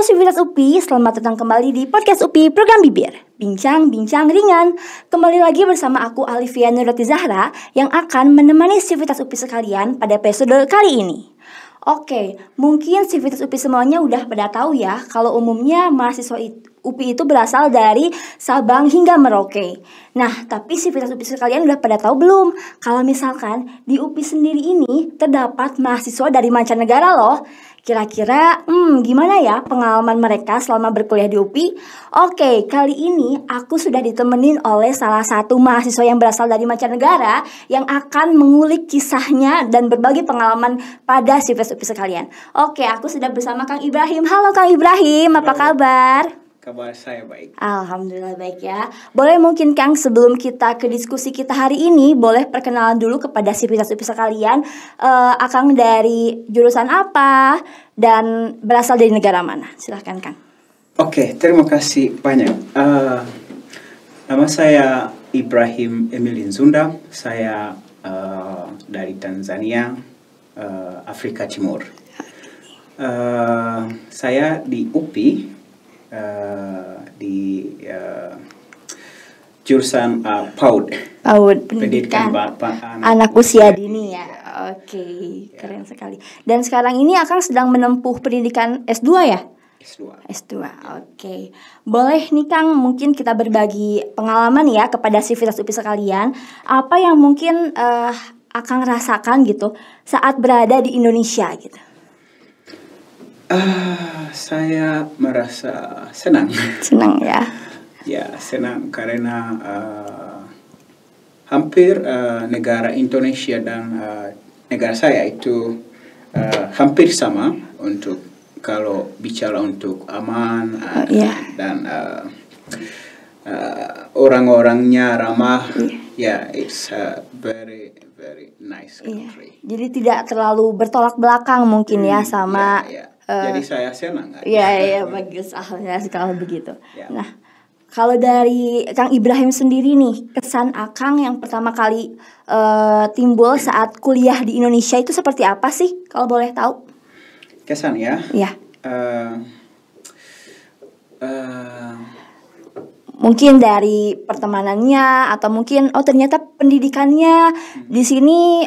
Sivitas UPI, selamat datang kembali di podcast UPI Program Bibir Bincang-bincang ringan. Kembali lagi bersama aku Alivia Nurati Zahra yang akan menemani Sivitas UPI sekalian pada episode kali ini. Oke, mungkin Sivitas UPI semuanya udah pada tahu ya kalau umumnya mahasiswa UPI itu berasal dari Sabang hingga Merauke. Nah, tapi Sivitas UPI sekalian udah pada tahu belum kalau misalkan di UPI sendiri ini terdapat mahasiswa dari mancanegara loh. Kira-kira gimana ya pengalaman mereka selama berkuliah di UPI? Oke, kali ini aku sudah ditemenin oleh salah satu mahasiswa yang berasal dari mancanegara yang akan mengulik kisahnya dan berbagi pengalaman pada Sivitas UPI sekalian. Oke, aku sudah bersama Kang Ibrahim. Halo Kang Ibrahim, apa kabar? Kabar saya baik. Alhamdulillah baik ya. Boleh mungkin Kang sebelum kita ke diskusi kita hari ini, boleh perkenalan dulu kepada Sivitas UPI sekalian. Akang dari jurusan apa dan berasal dari negara mana? Silahkan Kang. Oke, terima kasih banyak. Nama saya Ibrahim Emilin Zunda. Saya dari Tanzania, Afrika Timur. Saya di UPI. Di jurusan PAUD pendidikan anak usia dini ya. Oke, keren sekali. Dan sekarang ini Akang sedang menempuh pendidikan S2 ya? S2. Oke. Boleh nih Kang, mungkin kita berbagi pengalaman ya kepada Sivitas UPI sekalian. Apa yang mungkin Akang rasakan gitu saat berada di Indonesia gitu? Saya merasa senang. Senang ya? Ya, senang karena hampir negara Indonesia dan negara saya itu hampir sama untuk kalau bicara untuk aman dan orang-orangnya ramah. Ya, it's a very nice country. Jadi tidak terlalu bertolak belakang mungkin ya sama. Jadi saya senang. Iya bagus kalau begitu. Ya. Nah, kalau dari Kang Ibrahim sendiri nih, kesan Akang yang pertama kali timbul saat kuliah di Indonesia itu seperti apa sih? Kalau boleh tahu? Kesan ya? Iya. Mungkin dari pertemanannya atau mungkin ternyata pendidikannya di sini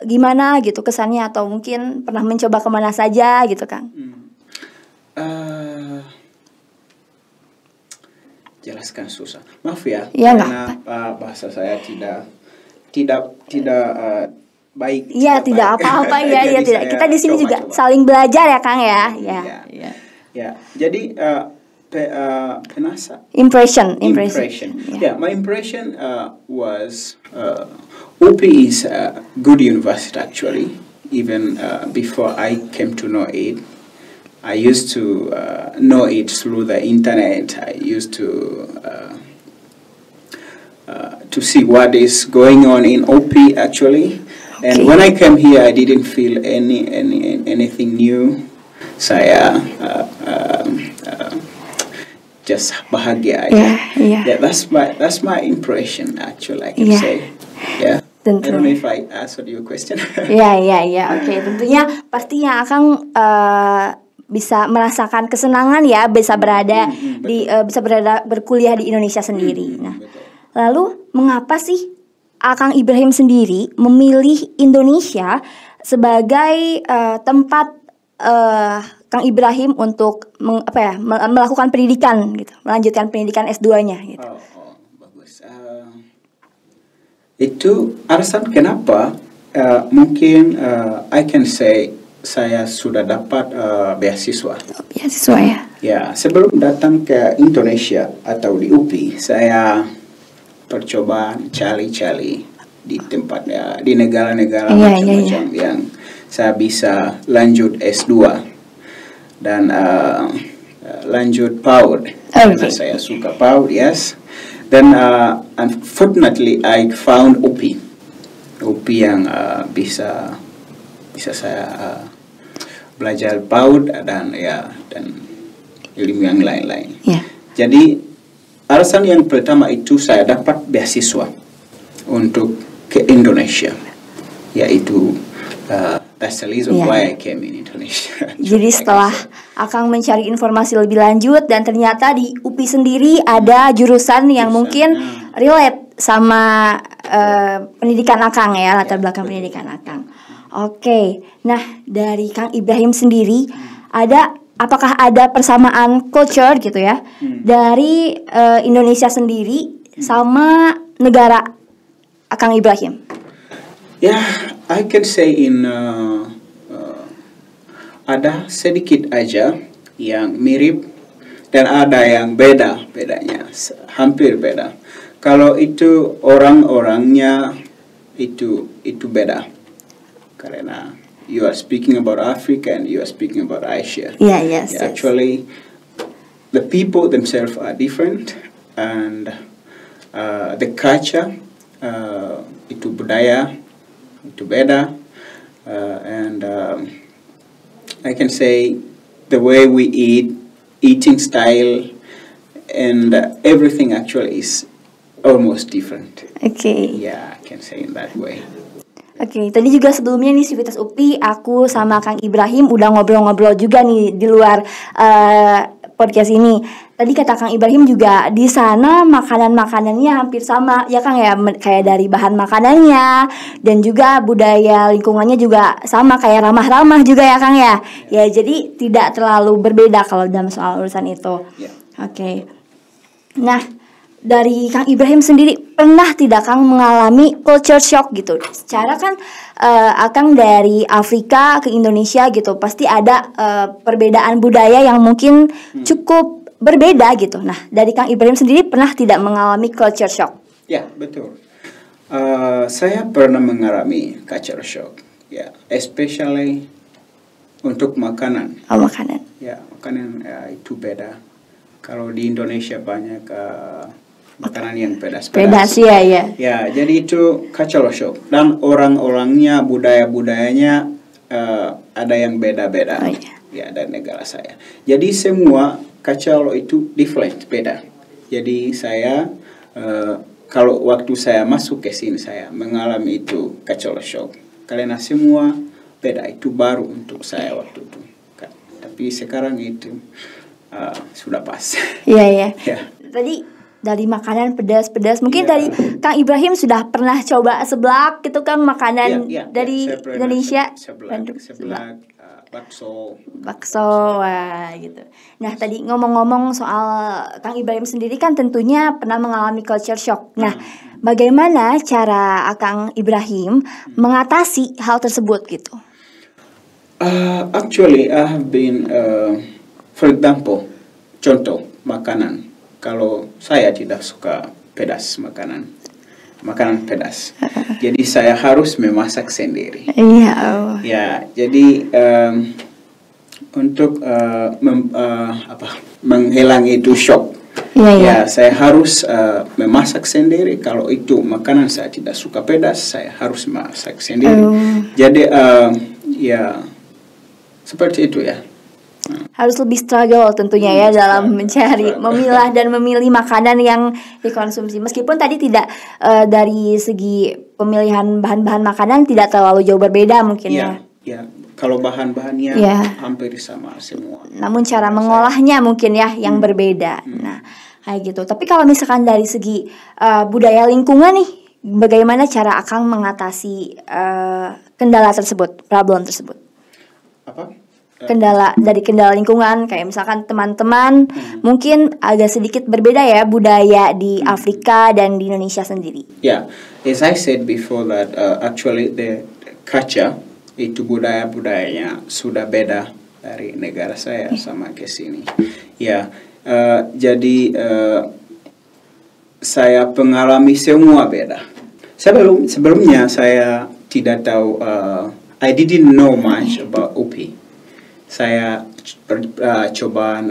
gimana gitu kesannya, atau mungkin pernah mencoba kemana saja gitu Kang? Jelaskan susah. Maaf ya, karena bahasa saya tidak baik. Iya, tidak apa-apa ya, tidak. Kita di sini juga saling belajar ya Kang ya. Ya. Jadi Impression. Yeah, my impression was UPI is a good university actually. Even before I came to know it, I used to know it through the internet. I used to see what is going on in UPI actually. And when I came here, I didn't feel anything new. Saya just bahagia. Yeah, that's my impression actually, I can say. Yeah. Tentu. I don't know if I answered your question. Iya. Oke, tentunya pastinya Akang bisa merasakan kesenangan ya, bisa berada berkuliah di Indonesia sendiri. Nah, lalu mengapa sih Akang Ibrahim sendiri memilih Indonesia sebagai tempat Kang Ibrahim untuk melakukan pendidikan gitu, melanjutkan pendidikan S2-nya gitu. Bagus. Itu alasan kenapa mungkin I can say saya sudah dapat beasiswa. Beasiswa ya? Ya, sebelum datang ke Indonesia atau di UPI, saya percobaan cari-cari di tempatnya, di negara-negara macam-macam yang saya bisa lanjut S2 dan lanjut PAUD. Karena saya suka PAUD, yes. Then unfortunately I found UPI yang bisa saya belajar PAUD dan ilmu yang lain-lain. Jadi alasan yang pertama itu saya dapat beasiswa untuk ke Indonesia, yaitu that's the reason why I came in Indonesia. Jadi setelah Akang mencari informasi lebih lanjut dan ternyata di UPI sendiri ada jurusan yang mungkin relate sama pendidikan Akang ya, latar belakang pendidikan Akang. Oke, nah dari Kang Ibrahim sendiri apakah ada persamaan culture gitu ya dari Indonesia sendiri sama negara Kang Ibrahim? Yeah, I can say ada sedikit aja yang mirip dan ada yang bedanya hampir beda. Kalau itu orang-orangnya itu beda karena you are speaking about Africa and you are speaking about Asia. Yes. Actually, the people themselves are different and the culture itu budaya itu beda and I can say the way we eating style, and everything actually is almost different. Okay. Yeah, I can say in that way. Oke, tadi juga sebelumnya nih Sivitas UPI, aku sama Kang Ibrahim udah ngobrol-ngobrol juga nih di luar podcast ini. Tadi kata Kang Ibrahim juga di sana makanan-makanannya hampir sama ya Kang ya, kayak dari bahan makanannya dan juga budaya lingkungannya juga sama, kayak ramah-ramah juga ya Kang ya. Ya jadi tidak terlalu berbeda kalau dalam soal urusan itu. Oke. Nah, dari Kang Ibrahim sendiri pernah tidak Kang mengalami culture shock gitu? Secara kan Akang dari Afrika ke Indonesia gitu, pasti ada perbedaan budaya yang mungkin cukup berbeda gitu. Nah, dari Kang Ibrahim sendiri pernah tidak mengalami culture shock? Ya, betul. Saya pernah mengalami culture shock. Ya, especially untuk makanan. Oh, makanan. Ya, makanan itu beda. Kalau di Indonesia banyak makanan yang pedas. Pedas ya. Ya, jadi itu culture shock. Dan orang-orangnya, budayanya ada yang beda-beda. Oh, iya. Ya, dari negara saya. Jadi semua culture itu different, beda. Jadi saya kalau waktu saya masuk ke sini saya mengalami itu culture shock. Karena semua beda, itu baru untuk saya waktu itu. Tapi sekarang itu sudah pas. Iya. Tadi dari makanan pedas-pedas, mungkin dari Kang Ibrahim sudah pernah coba seblak gitu Kang, makanan dari Indonesia. Seblak, bakso, wah gitu. Nah tadi ngomong-ngomong soal Kang Ibrahim sendiri kan tentunya pernah mengalami culture shock. Nah bagaimana cara Kang Ibrahim mengatasi hal tersebut gitu? Actually, I have been, for example, contoh makanan. Kalau saya tidak suka pedas makanan pedas, jadi saya harus memasak sendiri. Ya, jadi untuk menghilang itu shock. Ya, saya harus memasak sendiri. Kalau itu makanan saya tidak suka pedas, saya harus masak sendiri. Jadi ya seperti itu ya. Harus lebih struggle tentunya ya dalam mencari, memilah dan memilih makanan yang dikonsumsi. Meskipun tadi tidak dari segi pemilihan bahan-bahan makanan tidak terlalu jauh berbeda mungkin ya. Ya, kalau bahan-bahannya hampir sama semua. Namun cara mengolahnya mungkin ya yang berbeda. Nah, kayak gitu. Tapi kalau misalkan dari segi budaya lingkungan nih, bagaimana cara Akang mengatasi kendala tersebut, problem tersebut? Apa? Kendala lingkungan, kayak misalkan teman-teman mungkin agak sedikit berbeda ya budaya di Afrika dan di Indonesia sendiri. Yeah, as I said before that actually the culture itu budayanya sudah beda dari negara saya sama ke sini. Ya, jadi saya mengalami semua beda. Sebelumnya saya tidak tahu, I didn't know much about UPI. Saya coba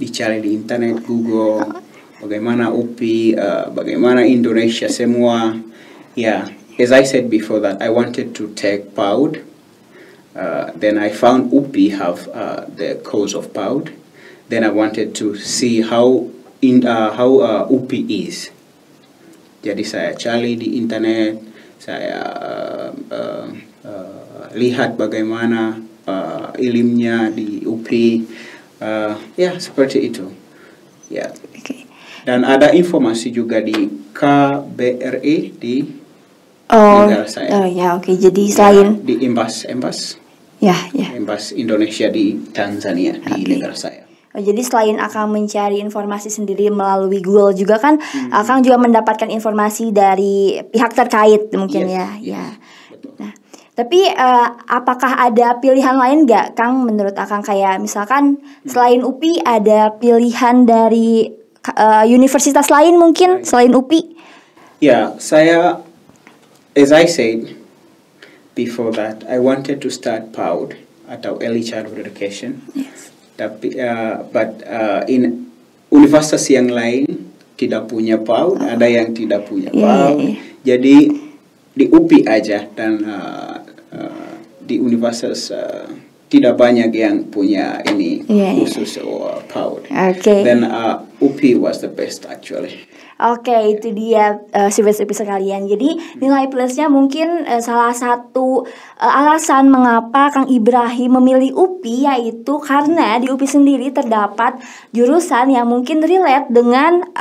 dicari di internet, Google, bagaimana UPI, bagaimana Indonesia semua. Yeah, as I said before that I wanted to take PAUD. Then I found UPI have the course of PAUD. Then I wanted to see how UPI is. Jadi saya cari di internet, saya lihat bagaimana ilmunya di UPI, ya seperti itu. Ya. Okay. Dan ada informasi juga di KBRI di negara saya. Oh ya, oke. Jadi selain di embas ya. Embas Indonesia di Tanzania di negara saya. Jadi selain Akang mencari informasi sendiri melalui Google juga kan, Akang juga mendapatkan informasi dari pihak terkait mungkin ya. Betul. Nah, tapi apakah ada pilihan lain nggak, Kang, menurut Akang, kayak misalkan selain UPI ada pilihan dari universitas lain mungkin selain UPI? Ya, saya, as I said before that, I wanted to start PAUD atau Early Childhood Education. Yes. Tapi in universitas yang lain tidak punya PAUD, ada yang tidak punya PAUD. Jadi di UPI aja, dan di universitas tidak banyak yang punya ini khusus PAUD. Okay. Then UPI was the best actually. Oke, itu dia Sobat UPI sekalian. Jadi nilai plusnya mungkin salah satu alasan mengapa Kang Ibrahim memilih UPI yaitu karena di UPI sendiri terdapat jurusan yang mungkin relate dengan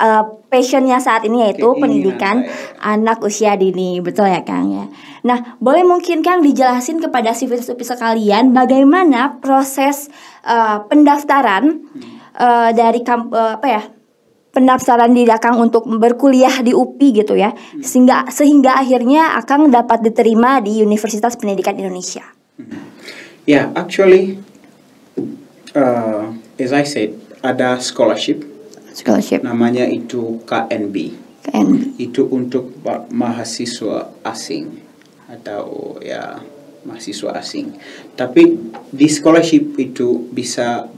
passionnya saat ini, yaitu pendidikan anak usia dini. Betul ya, Kang ya. Nah, boleh mungkin Kang dijelasin kepada Sobat UPI sekalian bagaimana proses pendaftaran dari pendaftaran diri Akang untuk berkuliah di UPI gitu ya, sehingga akhirnya Akang dapat diterima di Universitas Pendidikan Indonesia. Yeah, actually, as I said, ada scholarship. Namanya itu KNB. Itu untuk mahasiswa asing atau ya mahasiswa asing. Tapi di scholarship itu bisa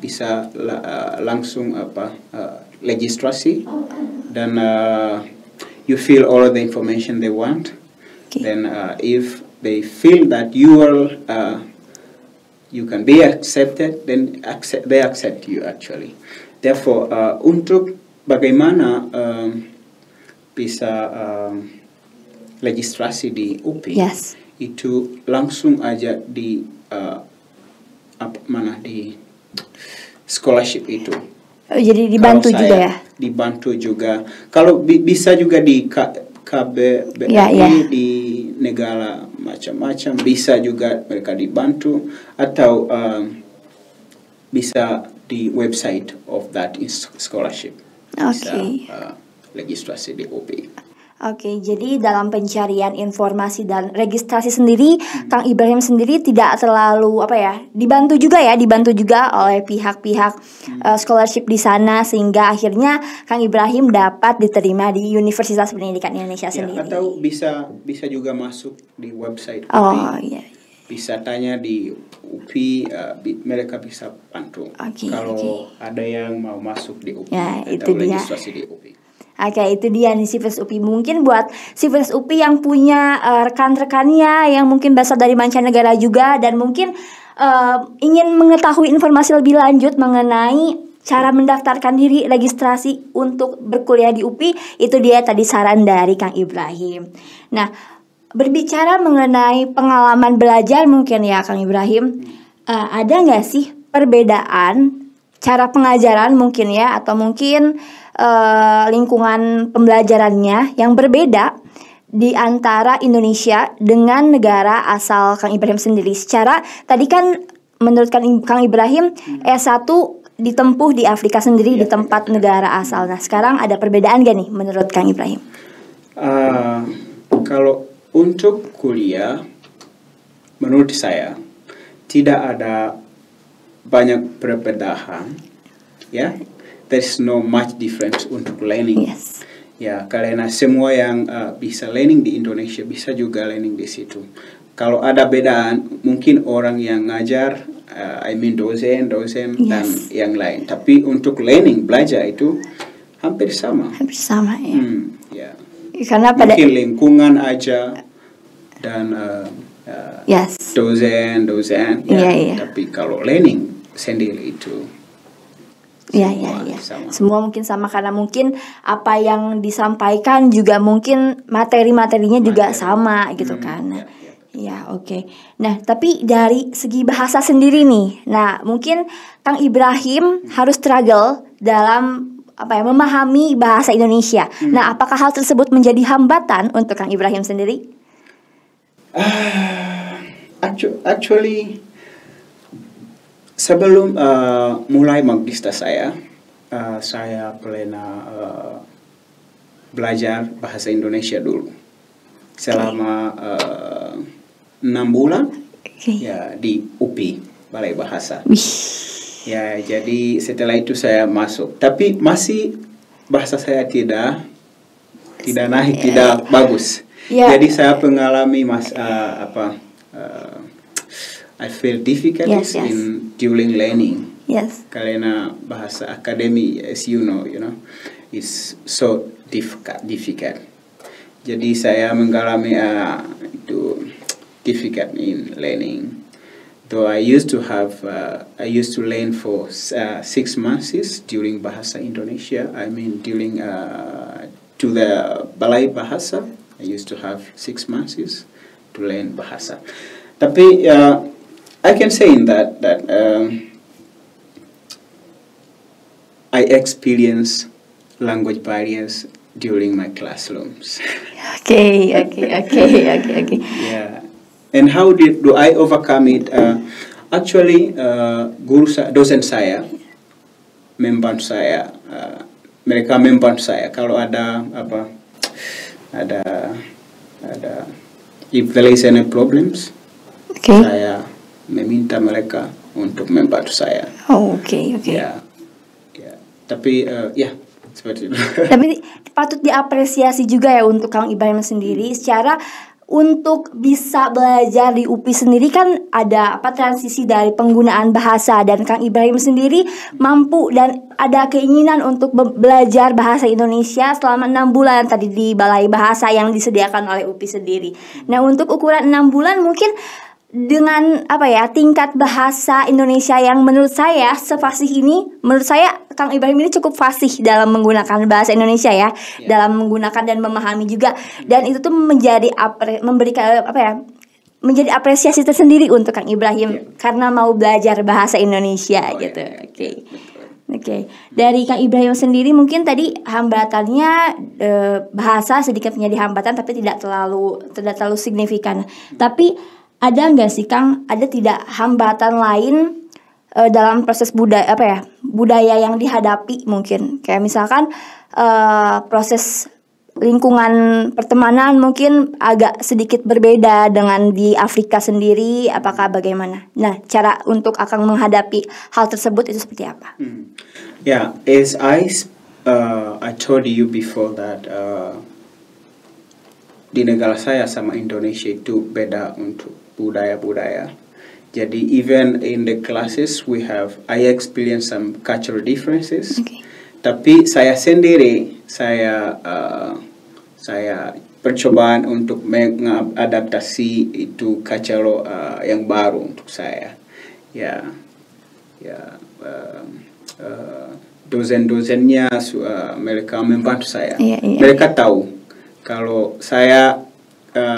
langsung registrasi, dan you fill all of the information they want. Okay. Then if they feel that you can be accepted, then they accept you actually. Therefore, untuk bagaimana bisa registrasi di UPI, itu langsung aja di di scholarship itu. Jadi dibantu juga ya? Dibantu juga. Kalau bisa juga di KBRI di negara macam-macam, bisa juga mereka dibantu, atau bisa di website of that scholarship. Bisa registrasi di UPI. Oke, jadi dalam pencarian informasi dan registrasi sendiri, Kang Ibrahim sendiri tidak terlalu dibantu juga oleh pihak-pihak scholarship di sana, sehingga akhirnya Kang Ibrahim dapat diterima di Universitas Pendidikan Indonesia sendiri. Atau bisa juga masuk di website UPI. Oh iya. Bisa tanya di UPI, mereka bisa bantu. Kalau ada yang mau masuk di UPI atau registrasi di UPI. Oke, itu dia nih Sivers UPI. Mungkin buat Sivers UPI yang punya rekan-rekannya yang mungkin berasal dari mancanegara juga, dan mungkin ingin mengetahui informasi lebih lanjut mengenai cara mendaftarkan diri registrasi untuk berkuliah di UPI, itu dia tadi saran dari Kang Ibrahim. Nah, berbicara mengenai pengalaman belajar mungkin ya Kang Ibrahim, ada nggak sih perbedaan cara pengajaran mungkin ya, atau mungkin lingkungan pembelajarannya yang berbeda di antara Indonesia dengan negara asal Kang Ibrahim sendiri? Secara tadi kan menurut Kang Ibrahim S1 ditempuh di Afrika sendiri, di tempat negara asal. Nah, sekarang ada perbedaan gak nih menurut Kang Ibrahim? Kalau untuk kuliah, menurut saya tidak ada banyak perbedaan, ya. There's no much difference untuk learning. Yes. Ya, karena semua yang bisa learning di Indonesia bisa juga learning di situ. Kalau ada bedaan, mungkin orang yang ngajar, dosen dan yang lain. Tapi untuk learning, belajar itu hampir sama. Hampir sama ya. Ya. Karena pada mungkin lingkungan aja dan dosen ya. Tapi kalau learning sendiri itu semua mungkin sama, karena mungkin apa yang disampaikan juga mungkin materi-materinya juga sama gitu kan. Ya, oke. Nah, tapi dari segi bahasa sendiri nih. Nah, mungkin Kang Ibrahim harus struggle dalam memahami bahasa Indonesia. Nah, apakah hal tersebut menjadi hambatan untuk Kang Ibrahim sendiri? Actually, sebelum mulai magister saya pernah belajar bahasa Indonesia dulu selama 6 bulan ya di UPI Balai Bahasa. Ya, jadi setelah itu saya masuk, tapi masih bahasa saya tidak naik, tidak bagus. Jadi saya mengalami I feel difficulties in during learning. Karena bahasa akademi, as you know, is so difficult. Jadi saya mengalami itu difficult in learning. Though I used to learn for 6 months during Bahasa Indonesia. I mean during to the Balai Bahasa, I used to have 6 months to learn bahasa. Tapi I can say in that I experience language barriers during my classrooms. Okay. Yeah. And how do I overcome it? Actually, dosen saya membantu saya. Mereka membantu saya kalau ada if there is any problems, saya meminta mereka untuk membantu saya. Oke. Ya. Tapi seperti itu. Tapi patut diapresiasi juga ya untuk Kang Ibrahim sendiri secara untuk bisa belajar di UPI sendiri kan ada transisi dari penggunaan bahasa, dan Kang Ibrahim sendiri mampu dan ada keinginan untuk belajar bahasa Indonesia selama 6 bulan tadi di Balai Bahasa yang disediakan oleh UPI sendiri. Nah, untuk ukuran 6 bulan mungkin dengan tingkat bahasa Indonesia yang menurut saya sefasih ini, menurut saya Kang Ibrahim ini cukup fasih dalam menggunakan bahasa Indonesia ya, dalam menggunakan dan memahami juga, dan itu tuh menjadi menjadi apresiasi tersendiri untuk Kang Ibrahim karena mau belajar bahasa Indonesia gitu. Oke. Dari Kang Ibrahim sendiri mungkin tadi hambatannya bahasa sedikit menjadi hambatan tapi tidak terlalu signifikan. Tapi ada nggak sih Kang, ada tidak hambatan lain dalam proses budaya yang dihadapi mungkin? Kayak misalkan proses lingkungan pertemanan mungkin agak sedikit berbeda dengan di Afrika sendiri, apakah bagaimana? Nah, cara untuk akan menghadapi hal tersebut itu seperti apa? Yeah, as I told you before that di negara saya sama Indonesia itu beda untuk budaya-budaya. Jadi even in the classes I experience some cultural differences. Tapi saya sendiri saya percobaan untuk mengadaptasi itu cultural yang baru untuk saya. Dosen-dosennya mereka membantu saya. Mereka tahu kalau saya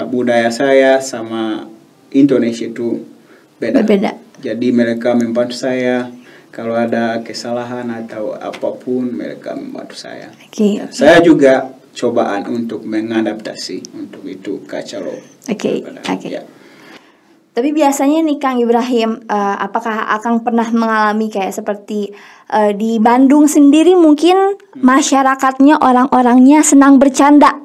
budaya saya sama Indonesia itu berbeda. Jadi mereka membantu saya kalau ada kesalahan atau apapun, mereka membantu saya. Saya juga cobaan untuk mengadaptasi untuk itu cultural. Tapi biasanya nih Kang Ibrahim, apakah Akang pernah mengalami kayak seperti di Bandung sendiri mungkin masyarakatnya orang-orangnya senang bercanda?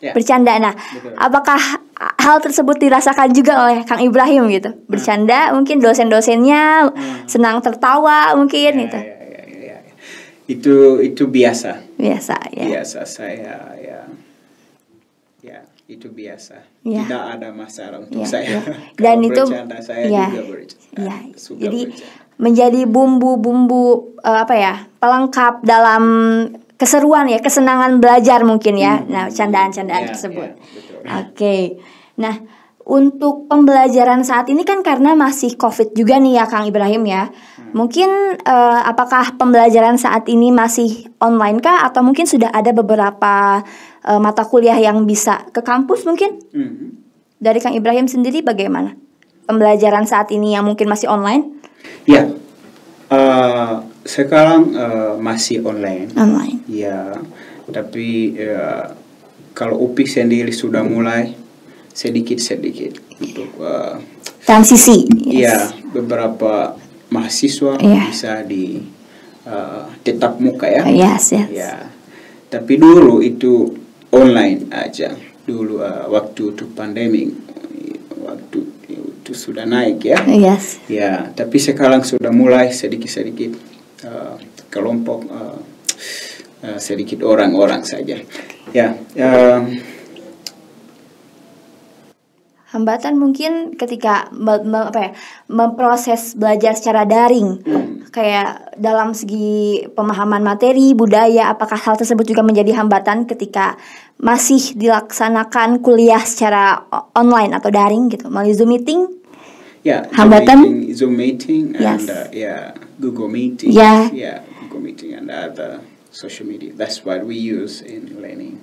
Nah, betul. Apakah hal tersebut dirasakan juga oleh Kang Ibrahim gitu? Bercanda, mungkin dosen-dosennya senang tertawa mungkin gitu. Itu biasa. Biasa saya itu biasa. Tidak ada masalah untuk saya. Dan itu bercanda saya juga bercanda. Jadi menjadi bumbu-bumbu pelengkap dalam keseruan ya, kesenangan belajar mungkin ya. Nah, candaan-candaan tersebut. Oke. Nah, untuk pembelajaran saat ini kan karena masih COVID juga nih ya Kang Ibrahim ya. Mungkin apakah pembelajaran saat ini masih online kah atau mungkin sudah ada beberapa mata kuliah yang bisa ke kampus mungkin? Dari Kang Ibrahim sendiri bagaimana pembelajaran saat ini yang mungkin masih online? Ya, sekarang masih online. Online. Ya, tapi kalau UPI sendiri sudah mulai sedikit-sedikit untuk transisi. ya beberapa mahasiswa bisa di tetap muka ya. Yes. Ya, tapi dulu itu online aja. Dulu waktu itu pandemi, waktu itu sudah naik ya. Yes. Ya, tapi sekarang sudah mulai sedikit-sedikit kelompok sedikit orang-orang saja. Ya. Hambatan mungkin ketika memproses belajar secara daring, kayak dalam segi pemahaman materi, budaya, apakah hal tersebut juga menjadi hambatan ketika masih dilaksanakan kuliah secara online atau daring gitu, melalui Zoom meeting? Ya, hambatan Zoom meeting and Google meeting. Google meeting and other social media. That's what we use in learning.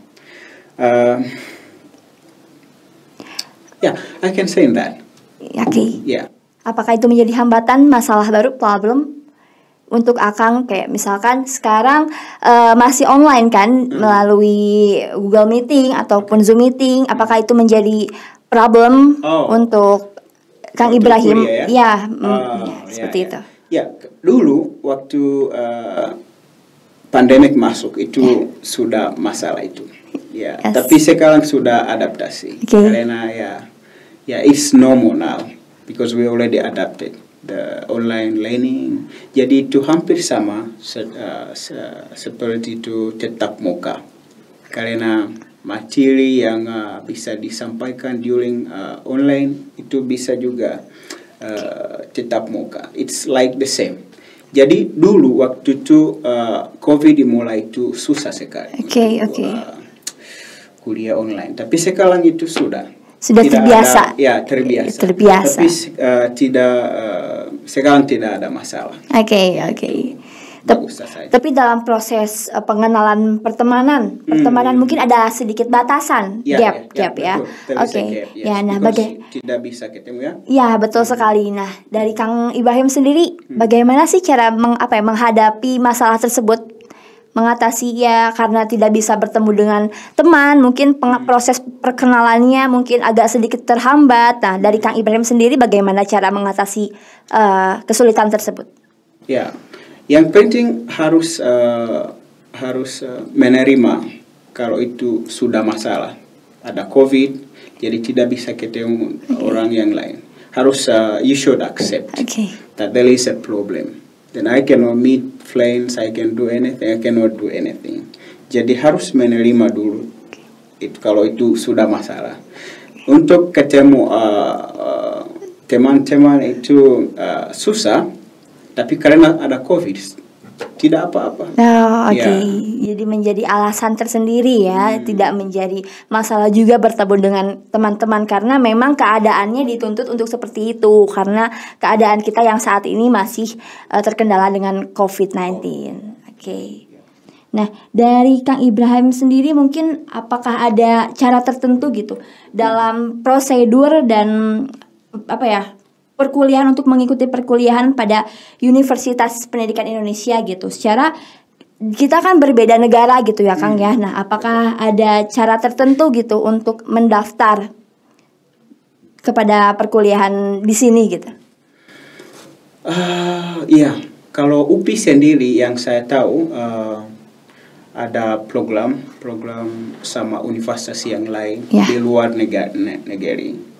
I can say that. Okay. Yeah. Apakah itu menjadi hambatan, masalah baru, problem untuk Akang? Kayak misalkan sekarang masih online kan, melalui Google Meeting ataupun Zoom Meeting. Apakah itu menjadi problem untuk Kang Ibrahim? Kuliah, seperti itu. Ya, dulu waktu pandemik masuk itu sudah masalah itu. Ya, tapi sekarang sudah adaptasi. Karena it's normal now because we already adapted the online learning. Jadi itu hampir sama seperti itu tetap muka. Karena materi yang bisa disampaikan during online itu bisa juga tetap muka. It's like the same. Jadi dulu waktu itu COVID dimulai itu susah sekali. Kuliah online. Tapi sekarang itu sudah terbiasa. Terbiasa. Tapi sekarang tidak ada masalah. Tapi dalam proses pengenalan pertemanan mungkin ada sedikit batasan, gap ya. Tidak bisa ketemu ya. Ya, betul sekali. Nah, dari Kang Ibrahim sendiri, bagaimana sih cara menghadapi masalah tersebut? Mengatasi karena tidak bisa bertemu dengan teman, mungkin proses perkenalannya mungkin agak sedikit terhambat. Nah, dari Kang Ibrahim sendiri bagaimana cara mengatasi kesulitan tersebut? Ya, yang penting harus menerima kalau itu sudah masalah. Ada COVID, jadi tidak bisa ketemu orang yang lain. Harus you should accept that there is a problem. Then I cannot meet friends, I can do anything, I cannot do anything. Jadi harus menerima dulu. Kalau itu sudah masalah. Untuk ketemu teman-teman itu susah, tapi karena ada COVID, tidak apa-apa. Jadi menjadi alasan tersendiri ya, tidak menjadi masalah juga bertemu dengan teman-teman karena memang keadaannya dituntut untuk seperti itu karena keadaan kita yang saat ini masih terkendala dengan COVID-19. Nah, dari Kang Ibrahim sendiri mungkin apakah ada cara tertentu gitu dalam prosedur dan perkuliahan untuk mengikuti perkuliahan pada Universitas Pendidikan Indonesia gitu. Secara kita kan berbeda negara gitu ya Kang ya. Nah, apakah ada cara tertentu gitu untuk mendaftar kepada perkuliahan di sini gitu? Kalau UPI sendiri yang saya tahu ada program sama universitas yang lain di luar negeri.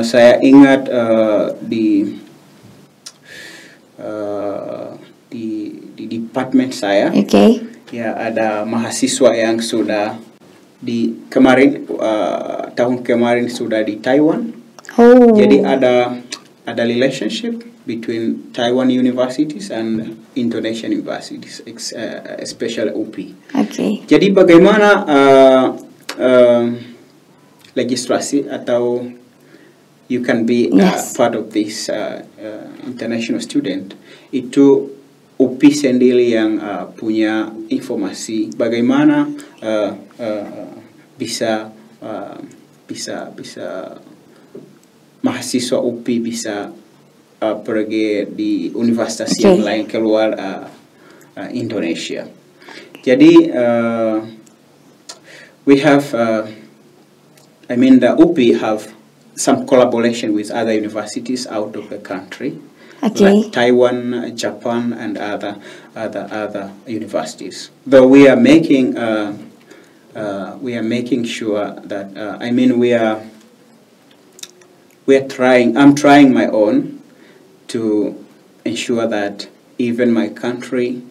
Saya ingat di departemen saya, ada mahasiswa yang sudah tahun kemarin sudah di Taiwan. Jadi ada relationship between Taiwan universities and Indonesian universities, especially UPI. Jadi bagaimana legislasi atau you can be part of this international student, itu UPI sendiri yang punya informasi bagaimana bisa bisa mahasiswa UPI bisa pergi di universitas yang lain keluar Indonesia. Jadi we have the UPI have some collaboration with other universities out of the country, like Taiwan, Japan, and other universities. Though we are making sure that I'm trying my own to ensure that even my country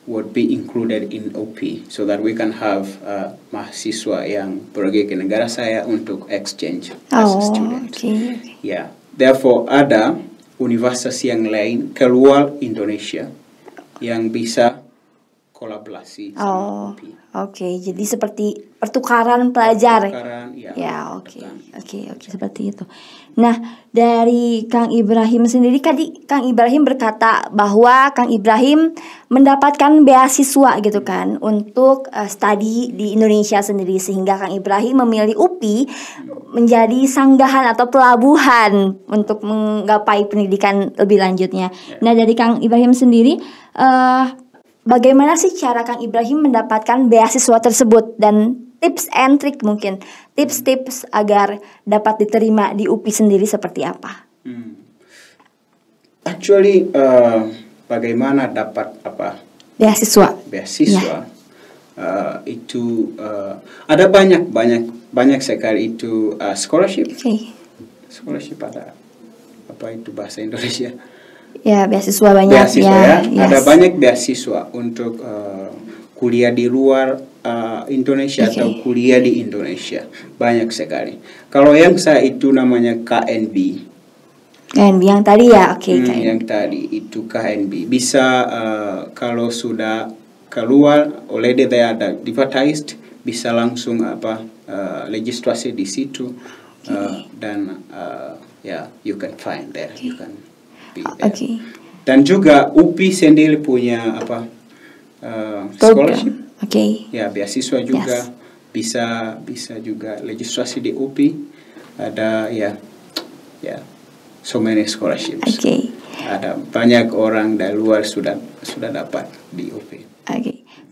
would be included in OP, so that we can have mahasiswa yang pergi ke negara saya untuk exchange as a student. Yeah. Therefore, ada universitas yang lain keluar Indonesia yang bisa kolaborasi sama OP. Jadi seperti pertukaran pelajar. Oke, seperti itu. Nah, dari Kang Ibrahim sendiri, tadi Kang Ibrahim berkata bahwa Kang Ibrahim mendapatkan beasiswa gitu kan untuk studi di Indonesia sendiri, sehingga Kang Ibrahim memilih UPI menjadi sanggahan atau pelabuhan untuk menggapai pendidikan lebih lanjutnya. Nah, dari Kang Ibrahim sendiri, bagaimana sih cara Kang Ibrahim mendapatkan beasiswa tersebut, dan tips and trick mungkin, tips-tips agar dapat diterima di UPI sendiri seperti apa? Actually, bagaimana dapat beasiswa? Itu ada banyak sekali itu scholarship. Scholarship ada apa itu bahasa Indonesia? Ya, beasiswa banyak. Beasiswa ada banyak beasiswa untuk kuliah di luar Indonesia atau kuliah di Indonesia, banyak sekali. Kalau yang saya itu namanya KNB. KNB yang tadi ya, Yang tadi itu KNB. Bisa kalau sudah keluar oleh dia ada advertised, bisa langsung registrasi di situ, dan you can find there, you can be there. Dan juga UPI sendiri punya scholarship. Ya, beasiswa juga, bisa juga registrasi di UPI. Ada so many scholarships. Ada banyak orang dari luar sudah dapat di UPI.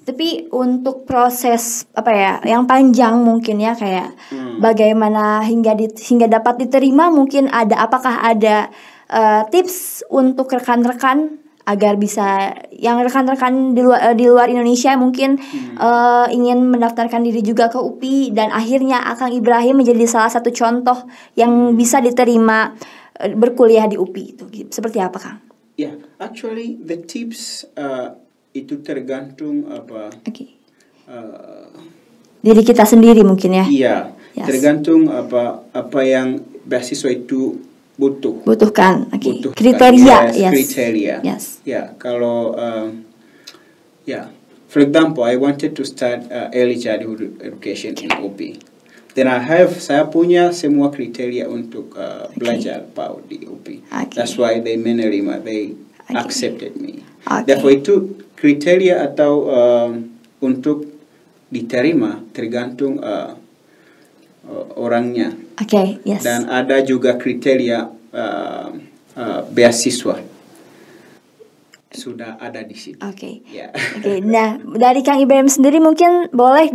Tapi untuk proses yang panjang mungkin ya, kayak bagaimana hingga dapat diterima, mungkin apakah ada tips untuk rekan-rekan agar bisa, yang rekan-rekan di luar Indonesia mungkin ingin mendaftarkan diri juga ke UPI, dan akhirnya Kang Ibrahim menjadi salah satu contoh yang bisa diterima berkuliah di UPI itu, seperti apa, Kang? Actually the tips itu tergantung diri kita sendiri mungkin ya. Tergantung apa yang beasiswa itu butuhkan. Kriteria. Kalau for example, I wanted to start early childhood education in UPI. Then saya punya semua kriteria untuk belajar PAUD di UPI. That's why they accepted me. Therefore itu kriteria atau untuk diterima tergantung orangnya. Dan ada juga kriteria beasiswa sudah ada di situ. Nah, dari Kang Ibrahim sendiri mungkin boleh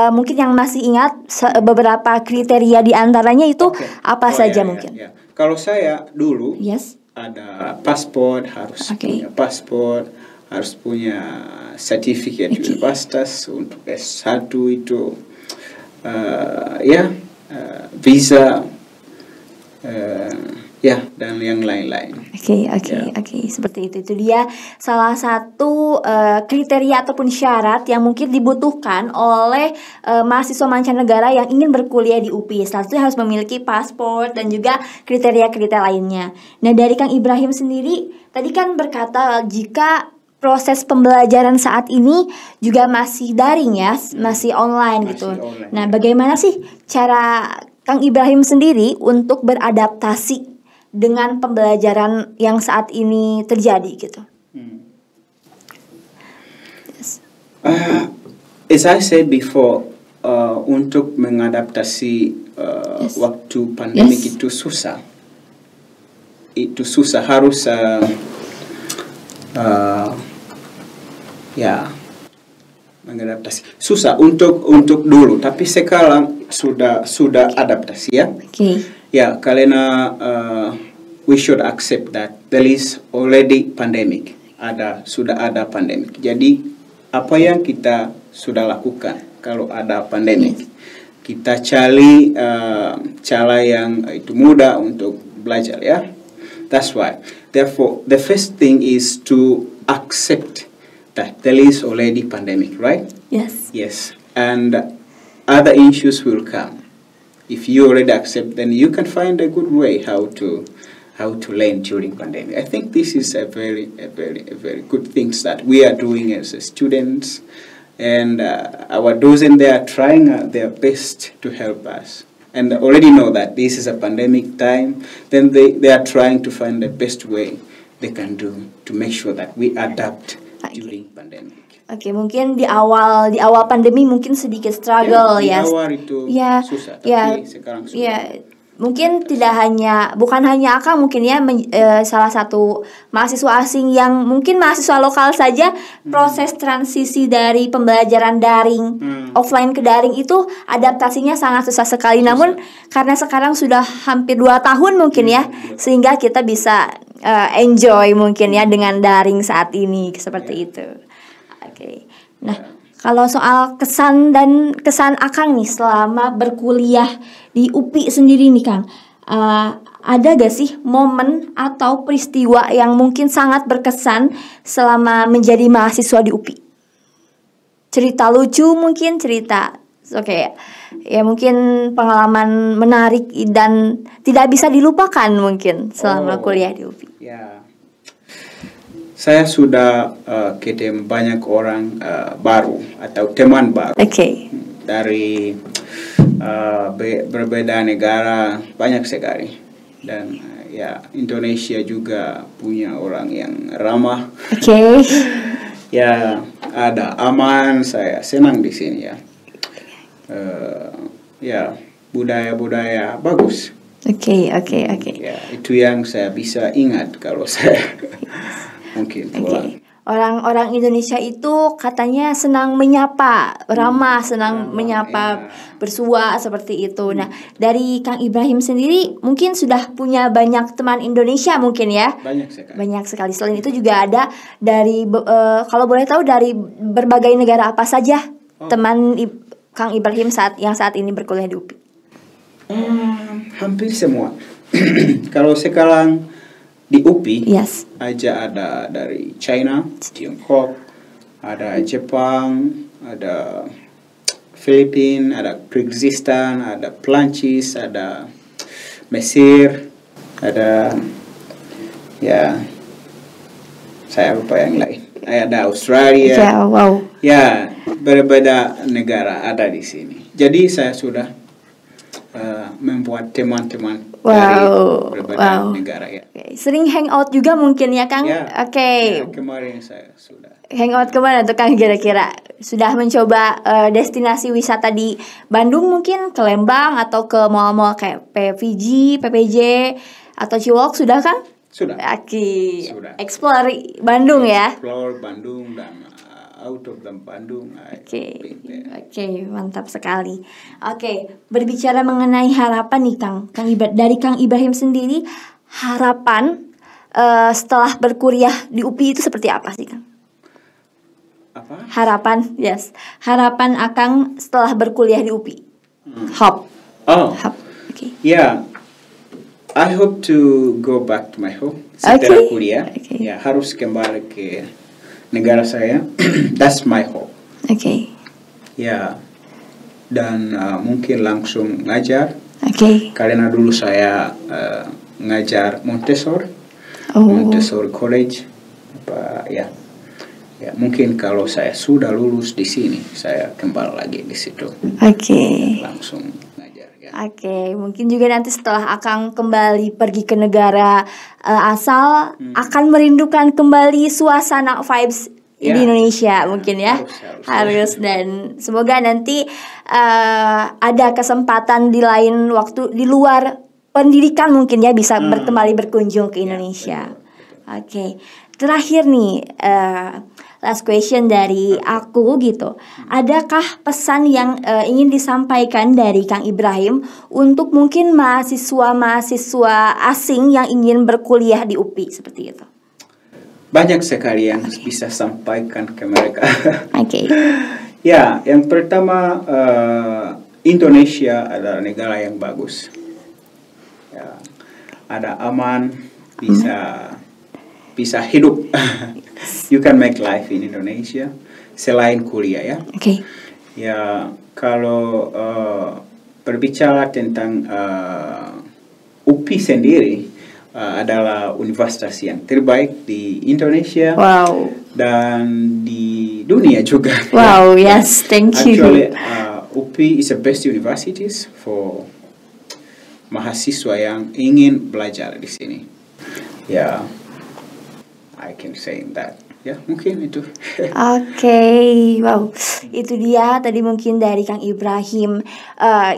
mungkin yang masih ingat beberapa kriteria di antaranya itu apa saja mungkin? Kalau saya dulu ada paspor, harus punya paspor, harus punya sertifikat universitas untuk S1 itu, visa, dan yang lain-lain. Seperti itu dia salah satu kriteria ataupun syarat yang mungkin dibutuhkan oleh mahasiswa mancanegara yang ingin berkuliah di UPI. Salah satu harus memiliki paspor dan juga kriteria-kriteria lainnya. Nah, dari Kang Ibrahim sendiri tadi kan berkata jika proses pembelajaran saat ini juga masih daring ya, masih online gitu. Nah, bagaimana sih cara Kang Ibrahim sendiri untuk beradaptasi dengan pembelajaran yang saat ini terjadi gitu? As I said before, untuk mengadaptasi waktu pandemik itu susah. Itu susah, harus ya mengadaptasi. Susah untuk dulu, tapi sekarang sudah adaptasi ya. Ya, karena we should accept that there is already pandemic. Sudah ada pandemic. Jadi apa yang kita sudah lakukan kalau ada pandemic? Kita cari cara yang itu mudah untuk belajar ya. That's why. Therefore, the first thing is to accept that there is already pandemic, right? Yes. Yes. And other issues will come. If you already accept, then you can find a good way how to learn during pandemic. I think this is a very good things that we are doing as students, and our docents, they are trying their best to help us. And already know that this is a pandemic time, then they are trying to find the best way they can do to make sure that we adapt during pandemic. Oke, mungkin di awal pandemi mungkin sedikit struggle ya. Di awal itu susah, tapi sekarang sudah. Ya, mungkin bukan hanya Akang mungkin ya salah satu mahasiswa asing yang mungkin mahasiswa lokal saja proses transisi dari pembelajaran daring offline ke daring itu adaptasinya sangat susah sekali. Namun karena sekarang sudah hampir 2 tahun mungkin ya, sehingga kita bisa enjoy mungkin ya dengan daring saat ini seperti itu. Oke. Nah, kalau soal kesan Akang nih selama berkuliah di UPI sendiri nih Kang, ada gak sih momen atau peristiwa yang mungkin sangat berkesan selama menjadi mahasiswa di UPI? Cerita lucu mungkin, ya mungkin pengalaman menarik dan tidak bisa dilupakan mungkin selama kuliah di UPI. Ya, saya sudah ketemu banyak orang baru atau teman baru. Dari berbeda negara, banyak sekali. Dan ya, Indonesia juga punya orang yang ramah. Ya, ada aman, saya senang di sini ya. Ya, budaya bagus. Ya, itu yang saya bisa ingat kalau saya mungkin pulang. Orang Indonesia itu katanya senang menyapa, ramah, senang menyapa, bersua seperti itu. Nah, dari Kang Ibrahim sendiri mungkin sudah punya banyak teman Indonesia mungkin ya? Banyak sekali. Selain itu juga ada dari kalau boleh tahu dari berbagai negara apa saja teman Kang Ibrahim saat ini berkuliah di UPI? Hampir semua. Kalau sekarang di UPI aja ada dari China, Tiongkok, ada Jepang, ada Filipina, ada Kyrgyzstan, ada Prancis, ada Mesir, ada ya saya lupa yang lain. Ada Australia. Ya, berbeda negara ada di sini. Jadi saya sudah membuat teman-teman dari berbeda negara ya. Sering hangout juga mungkin ya Kang? Ya, kemarin saya sudah hangout kemana tuh Kang kira-kira? Sudah mencoba destinasi wisata di Bandung mungkin, ke Lembang atau ke mall-mall kayak PVJ, PPJ atau Ciwok sudah Kang? Sudah. Sudah. Explore Bandung ya? Explore Bandung dan out of Bandung. Mantap sekali. Berbicara mengenai harapan nih Kang dari Kang Ibrahim sendiri, harapan setelah berkuliah di UPI itu seperti apa sih Kang? Apa? Harapan Akang setelah berkuliah di UPI. Hope. Yeah, I hope to go back to my home setelah kuliah. Ya, harus kembali ke negara saya. That's my hope. Ya, dan mungkin langsung ngajar. Karena dulu saya ngajar Montessori College. Ya, mungkin kalau saya sudah lulus di sini, saya kembali lagi di situ. Langsung ngajar. Ya. Mungkin juga nanti setelah Akang kembali pergi ke negara asal, akan merindukan kembali suasana vibes di Indonesia mungkin ya. Harus dan semoga nanti ada kesempatan di lain waktu di luar pendidikan mungkin ya bisa kembali berkunjung ke Indonesia. Oke. Terakhir nih, last question dari aku gitu. Adakah pesan yang ingin disampaikan dari Kang Ibrahim untuk mungkin mahasiswa asing yang ingin berkuliah di UPI seperti itu? Banyak sekali yang bisa sampaikan ke mereka. Oke. Ya, yang pertama, Indonesia adalah negara yang bagus. Ya, ada aman, bisa hidup. You can make life in Indonesia selain kuliah ya. Oke. Ya, kalau berbicara tentang UPI sendiri adalah universitas yang terbaik di Indonesia. Wow. Dan di dunia juga. Wow, yes, thank you. Actually, UPI is the best universities for mahasiswa yang ingin belajar di sini. Ya. I can say that. Ya, mungkin itu. Oke, wow. Itu dia tadi mungkin dari Kang Ibrahim.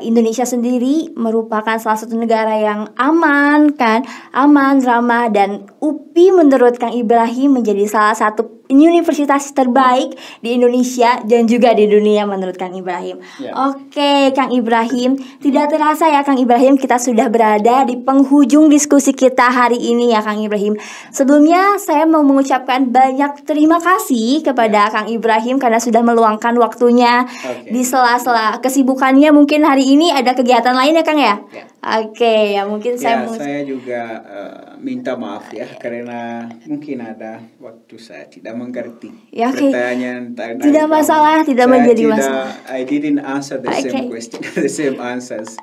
Indonesia sendiri merupakan salah satu negara yang aman kan, aman, ramah, dan UPI menurut Kang Ibrahim menjadi salah satu universitas terbaik di Indonesia dan juga di dunia menurut Kang Ibrahim. Oke, Kang Ibrahim, tidak terasa ya Kang Ibrahim kita sudah berada di penghujung diskusi kita hari ini ya Kang Ibrahim. Sebelumnya saya mau mengucapkan banyak terima kasih kepada Kang Ibrahim karena sudah meluangkan waktunya di sela-sela kesibukannya. Mungkin hari ini ada kegiatan lain ya Kang ya? Oke, ya mungkin saya juga minta maaf ya karena mungkin ada waktu saya tidak mengerti pertanyaan. Tidak masalah, tidak menjadi masalah. I didn't answer the same question, the same answers.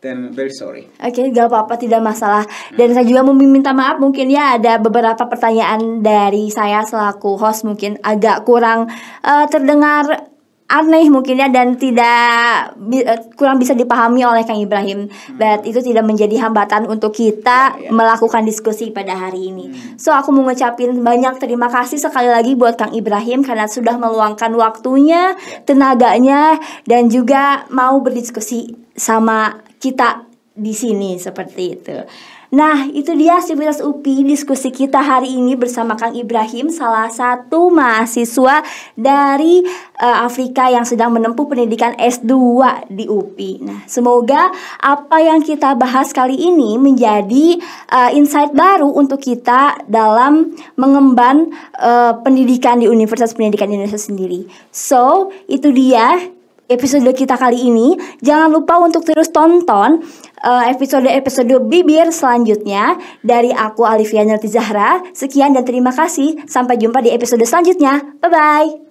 Then very sorry. Oke, gak apa-apa, tidak masalah. Dan saya juga mau minta maaf mungkin ya ada beberapa pertanyaan dari saya selaku host mungkin agak kurang terdengar aneh mungkin ya dan tidak kurang bisa dipahami oleh Kang Ibrahim. But itu tidak menjadi hambatan untuk kita melakukan diskusi pada hari ini. So aku mau ngucapin banyak terima kasih sekali lagi buat Kang Ibrahim karena sudah meluangkan waktunya, tenaganya, dan juga mau berdiskusi sama kita di sini seperti itu. Nah, itu dia aktivitas UPI diskusi kita hari ini bersama Kang Ibrahim, salah satu mahasiswa dari Afrika yang sedang menempuh pendidikan S2 di UPI. Nah, semoga apa yang kita bahas kali ini menjadi insight baru untuk kita dalam mengemban pendidikan di Universitas Pendidikan Indonesia sendiri. So, itu dia episode kita kali ini. Jangan lupa untuk terus tonton episode-episode Bibir selanjutnya. Dari aku Alivia Nurti Zahra. Sekian dan terima kasih. Sampai jumpa di episode selanjutnya. Bye-bye.